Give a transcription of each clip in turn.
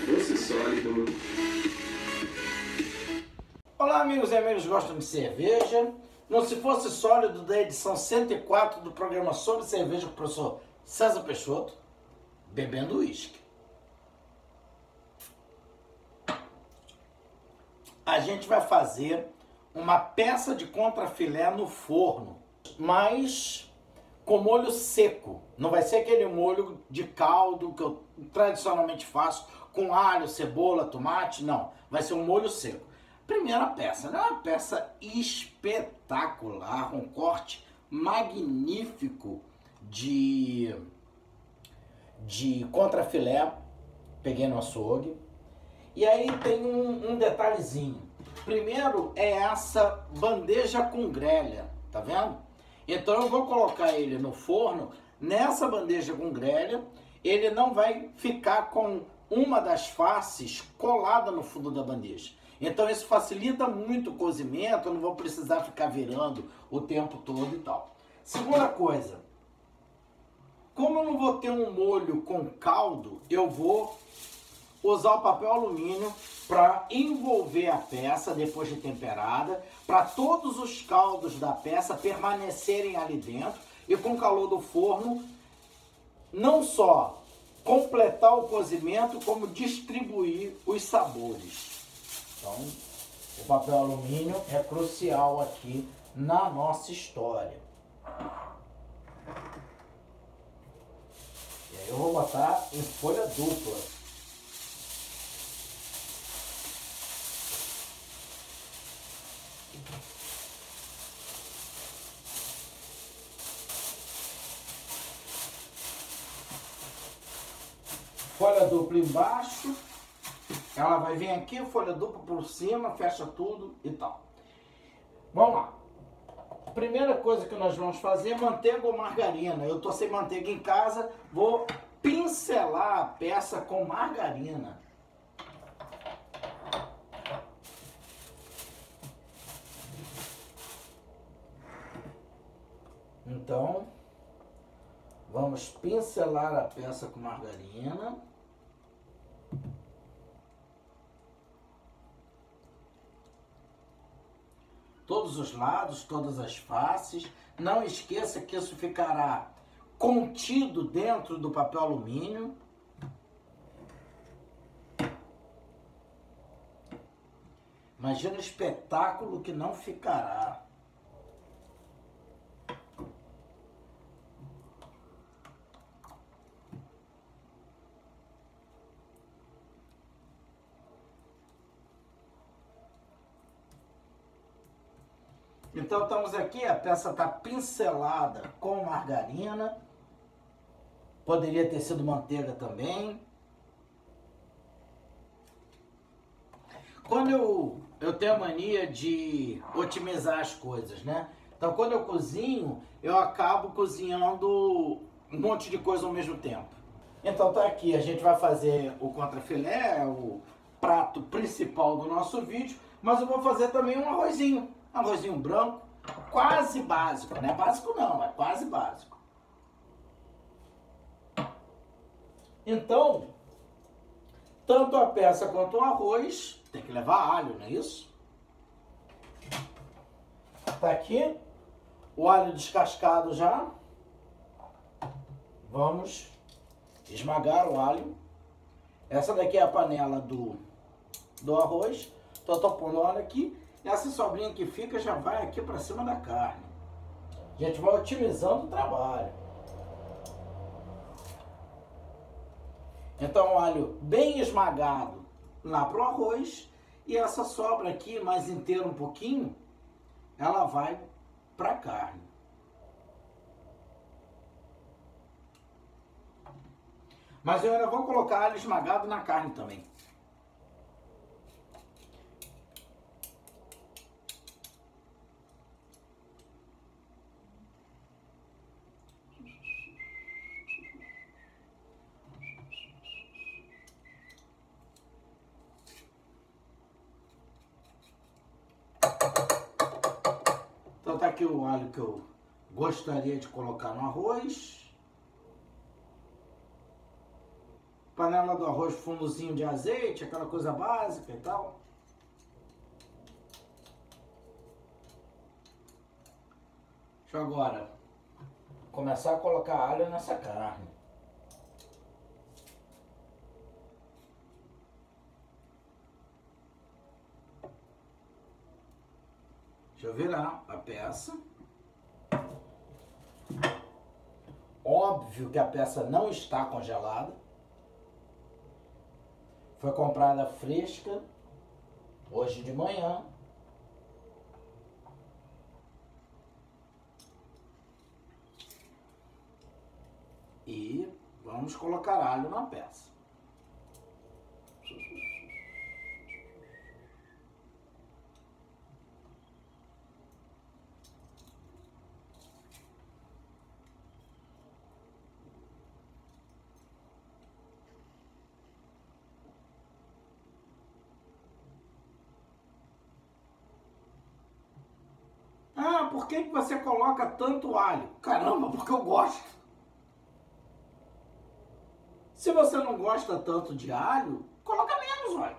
fosse sólido... Olá, amigos e amigas que gostam de cerveja. No Se Fosse Sólido, da edição 104 do programa sobre cerveja com o professor César Peixoto, bebendo uísque. A gente vai fazer uma peça de contrafilé no forno, mas com molho seco. Não vai ser aquele molho de caldo que eu tradicionalmente faço com alho, cebola, tomate, não. Vai ser um molho seco. Primeira peça, né? Uma peça espetacular, um corte magnífico de contrafilé. Peguei no açougue. E aí tem um detalhezinho. Primeiro é essa bandeja com grelha, tá vendo? Então eu vou colocar ele no forno, nessa bandeja com grelha. Ele não vai ficar com uma das faces colada no fundo da bandeja. Então isso facilita muito o cozimento, eu não vou precisar ficar virando o tempo todo e tal. Segunda coisa, como eu não vou ter um molho com caldo, eu vou usar o papel alumínio para envolver a peça depois de temperada, para todos os caldos da peça permanecerem ali dentro e com o calor do forno não só completar o cozimento, como distribuir os sabores. Então, o papel alumínio é crucial aqui na nossa história. E aí eu vou botar em folha dupla. Folha dupla embaixo. Ela vai vir aqui, folha dupla por cima, fecha tudo e tal. Vamos lá. Primeira coisa que nós vamos fazer é manteiga ou margarina. Eu tô sem manteiga em casa, vou pincelar a peça com margarina. Então, vamos pincelar a peça com margarina. Todos os lados, todas as faces. Não esqueça que isso ficará contido dentro do papel alumínio. Imagina o espetáculo que não ficará. Então estamos aqui, a peça está pincelada com margarina. Poderia ter sido manteiga também. Quando eu tenho a mania de otimizar as coisas, né? Então quando eu cozinho, eu acabo cozinhando um monte de coisa ao mesmo tempo. Então tá aqui, a gente vai fazer o contrafilé, o prato principal do nosso vídeo, mas eu vou fazer também um arrozinho. Arrozinho branco, quase básico, não é básico não, é quase básico. Então, tanto a peça quanto o arroz, tem que levar alho, não é isso? Tá aqui, o alho descascado já. Vamos esmagar o alho. Essa daqui é a panela do arroz. Então eu tô pondo óleo aqui. Essa sobrinha que fica já vai aqui para cima da carne. A gente vai otimizando o trabalho. Então, alho bem esmagado lá pro arroz. E essa sobra aqui, mais inteira um pouquinho, ela vai para a carne. Mas eu ainda vou colocar alho esmagado na carne também. Então tá aqui o alho que eu gostaria de colocar no arroz. Panela do arroz, fundozinho de azeite, aquela coisa básica e tal. Deixa eu agora começar a colocar alho nessa carne. Deixa eu virar a peça. Óbvio que a peça não está congelada. Foi comprada fresca hoje de manhã. E vamos colocar alho na peça. Ah, por que você coloca tanto alho? Caramba, porque eu gosto. Se você não gosta tanto de alho, coloca menos alho.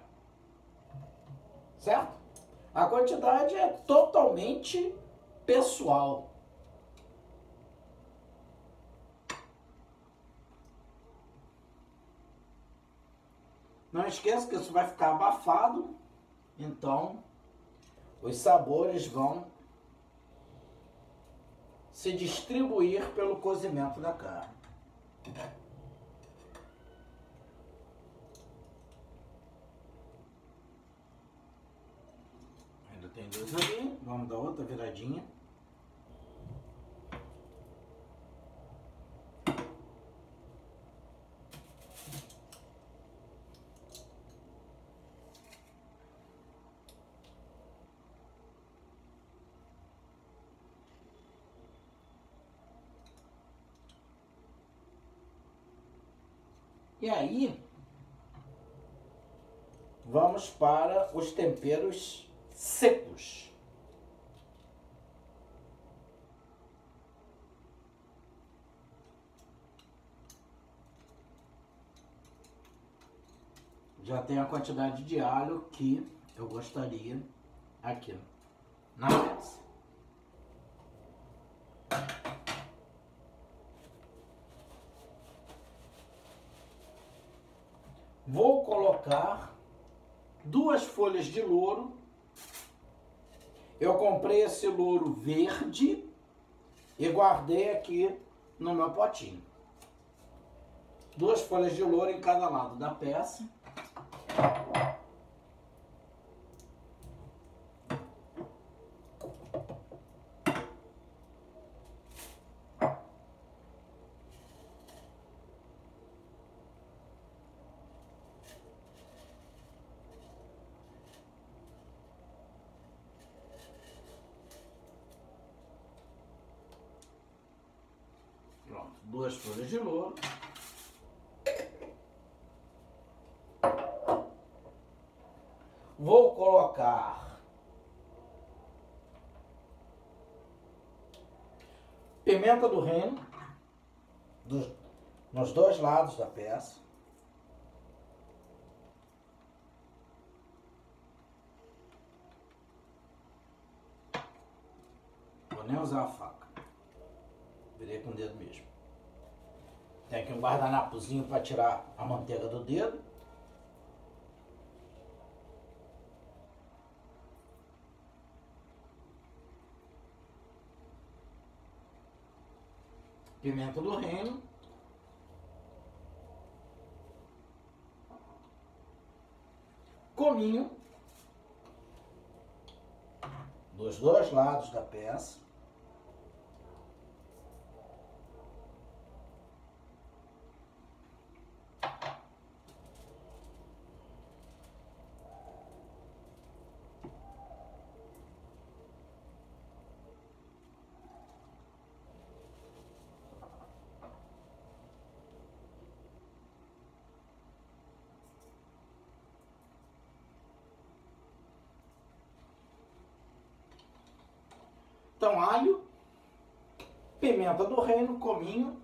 Certo? A quantidade é totalmente pessoal. Não esqueça que isso vai ficar abafado, então os sabores vão se distribuir pelo cozimento da carne. Ainda tem dois ali, vamos dar outra viradinha. E aí, vamos para os temperos secos. Já tem a quantidade de alho que eu gostaria aqui na peça. Vou colocar 2 folhas de louro. Eu comprei esse louro verde e guardei aqui no meu potinho. 2 folhas de louro em cada lado da peça. Pronto, 2 folhas de louro. Vou colocar pimenta do reino nos 2 lados da peça. Vou nem usar a faca. Virei com o dedo mesmo. Tem aqui um guardanapozinho para tirar a manteiga do dedo. Pimenta do reino. Cominho. Dos 2 lados da peça. Então, alho, pimenta do reino, cominho,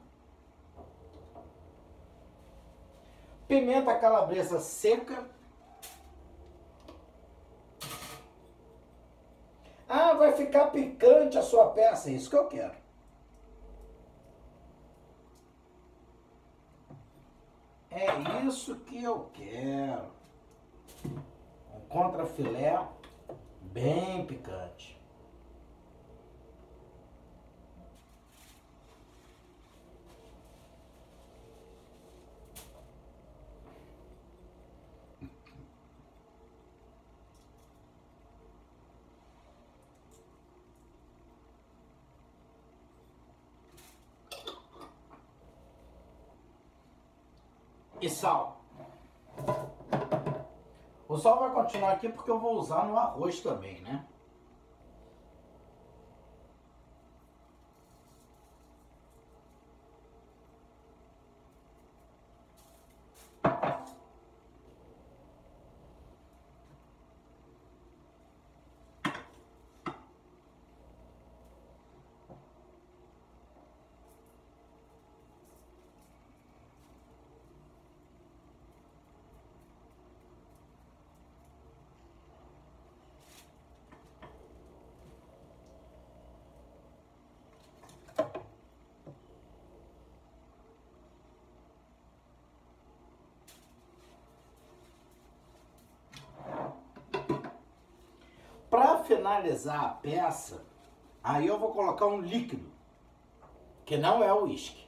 Pimenta calabresa seca. Ah, vai ficar picante a sua peça, é isso que eu quero. É isso que eu quero. Um contrafilé bem picante. E sal. O sal vai continuar aqui porque eu vou usar no arroz também, né? Para finalizar a peça, aí eu vou colocar um líquido, que não é o uísque.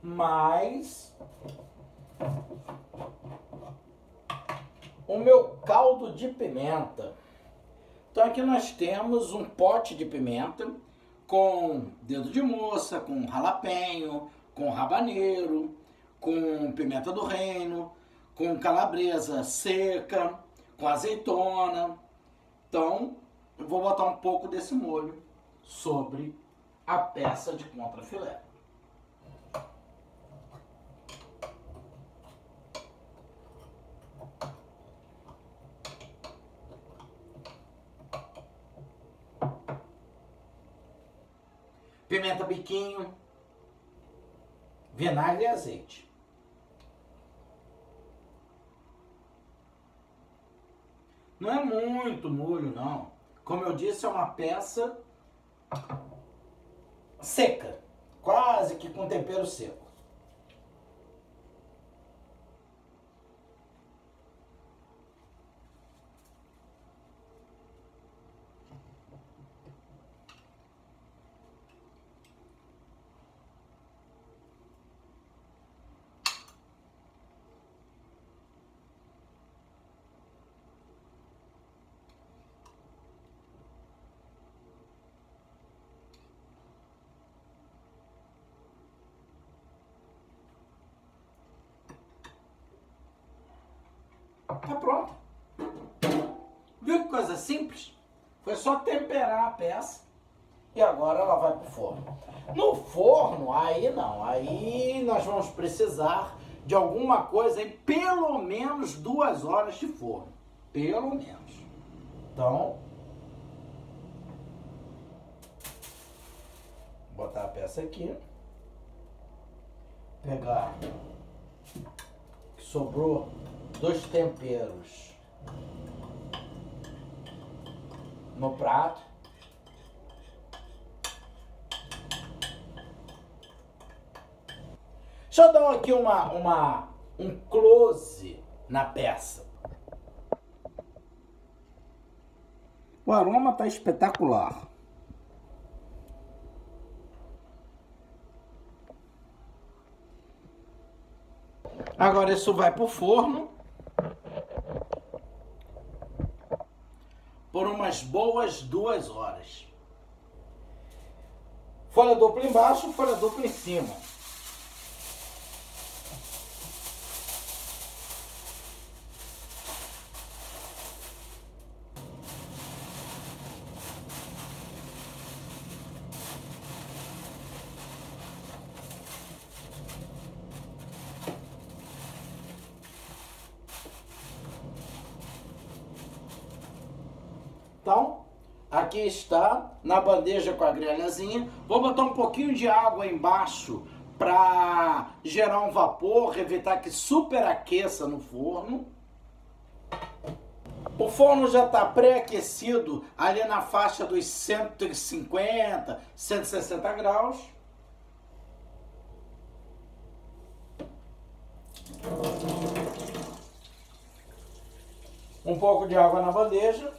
Mas o meu caldo de pimenta. Então aqui nós temos um pote de pimenta com dedo de moça, com jalapeño, com rabaneiro, com pimenta do reino, com calabresa seca, com azeitona. Então eu vou botar um pouco desse molho sobre a peça de contrafilé. Pimenta biquinho, vinagre e azeite. Não é muito molho, não. Como eu disse, é uma peça seca, quase que com tempero seco. Tá pronto. Viu que coisa simples? Foi só temperar a peça e agora ela vai pro forno. No forno, aí não. Aí nós vamos precisar de alguma coisa aí, pelo menos 2 horas de forno. Pelo menos. Então, vou botar a peça aqui. Pegar que sobrou 2 temperos no prato. Deixa eu dar aqui um close na peça. O aroma tá espetacular. Agora isso vai pro forno por umas boas 2 horas. Folha dupla embaixo, folha dupla em cima. Então, Aqui está, na bandeja com a grelhazinha. Vou botar um pouquinho de água embaixo para gerar um vapor, evitar que superaqueça no forno. O forno já está pré-aquecido ali na faixa dos 150, 160 graus. Um pouco de água na bandeja.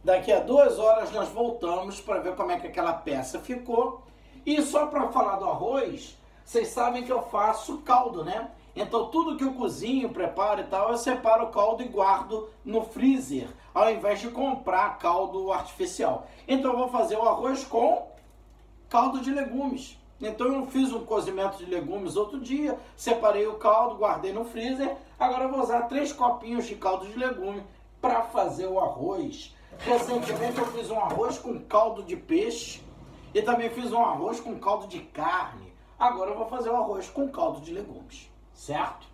Daqui a 2 horas nós voltamos para ver como é que aquela peça ficou. E só para falar do arroz, vocês sabem que eu faço caldo, né? Então tudo que eu cozinho, preparo e tal, eu separo o caldo e guardo no freezer, ao invés de comprar caldo artificial. Então eu vou fazer o arroz com caldo de legumes. Então eu fiz um cozimento de legumes outro dia, separei o caldo, guardei no freezer. Agora eu vou usar 3 copinhos de caldo de legume para fazer o arroz. Recentemente eu fiz um arroz com caldo de peixe e também fiz um arroz com caldo de carne. Agora eu vou fazer o arroz com caldo de legumes, certo?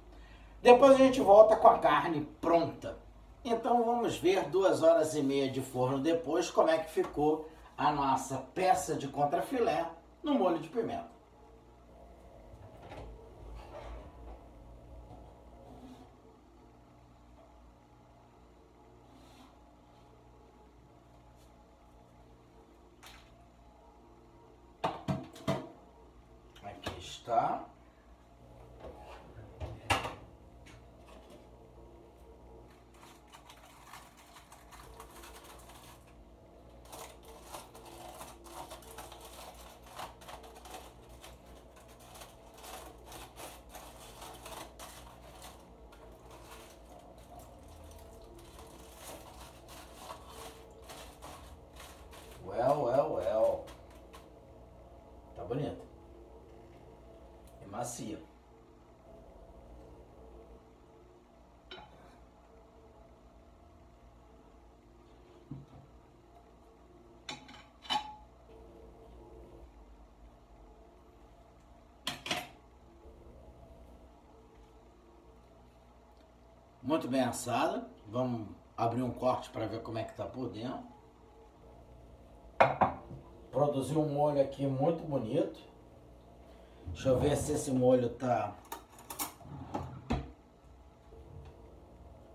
Depois a gente volta com a carne pronta. Então vamos ver 2 horas e meia de forno depois como é que ficou a nossa peça de contrafilé no molho de pimenta. Aqui está. Well. Tá bonito. É macia. Muito bem assada. Vamos abrir um corte para ver como é que tá por dentro. Produzi um molho aqui muito bonito. Deixa eu ver se esse molho tá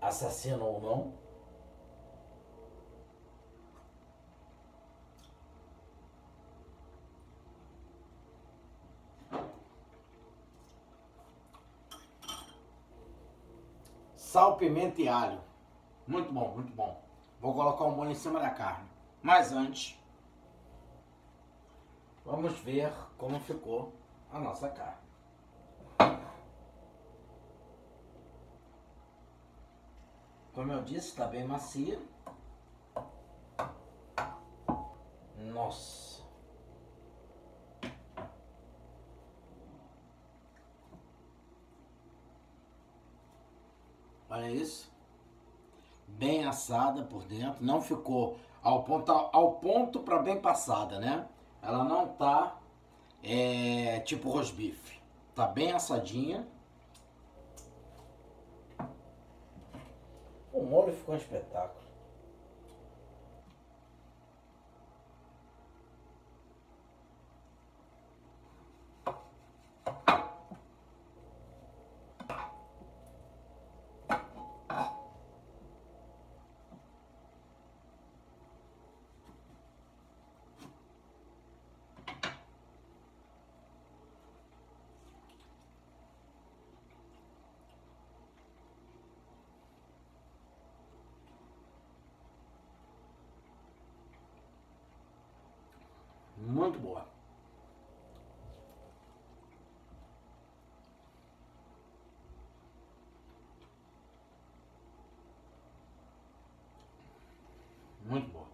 assassino ou não. Sal, pimenta e alho. Muito bom, muito bom. Vou colocar o molho em cima da carne. Mas antes, vamos ver como ficou a nossa carne. Como eu disse, está bem macia. Nossa. Olha isso. Bem assada por dentro. Não ficou ao ponto para bem passada, né? Ela não tá tipo rosbife. Tá bem assadinha. O molho ficou um espetáculo. Muito boa. Muito boa.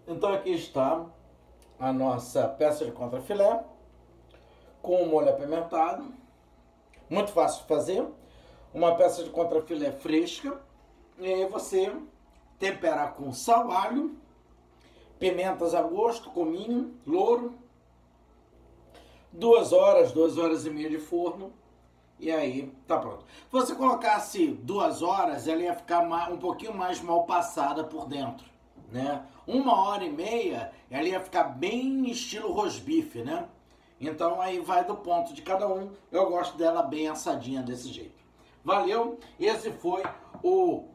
Então aqui está a nossa peça de contrafilé com o molho apimentado. Muito fácil de fazer. Uma peça de contrafilé fresca. E aí você tempera com sal, alho, pimentas a gosto, cominho, louro. 2 horas, 2 horas e meia de forno. E aí tá pronto. Se você colocasse 2 horas, ela ia ficar um pouquinho mais mal passada por dentro, né? 1 hora e meia, ela ia ficar bem estilo rosbife, né? Então aí vai do ponto de cada um. Eu gosto dela bem assadinha desse jeito. Valeu! Esse foi o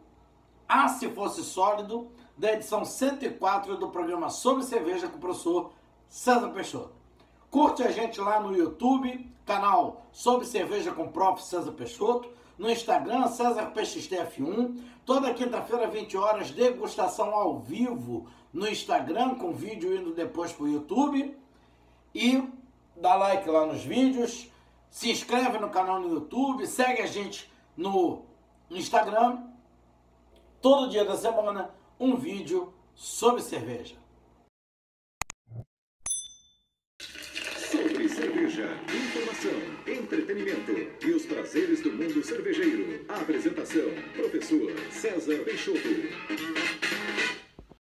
Ah, Se Fosse Sólido, da edição 104 do programa Sobre Cerveja com o professor César Peixoto. Curte a gente lá no YouTube, canal Sobre Cerveja com o Prof. César Peixoto, no Instagram, CésarPXTF1, toda quinta-feira, 20 horas, degustação ao vivo no Instagram, com vídeo indo depois pro YouTube. E dá like lá nos vídeos, se inscreve no canal no YouTube, segue a gente no Instagram. Todo dia da semana, um vídeo sobre cerveja. Sobre cerveja, informação, entretenimento e os prazeres do mundo cervejeiro. A apresentação, professor César Peixoto.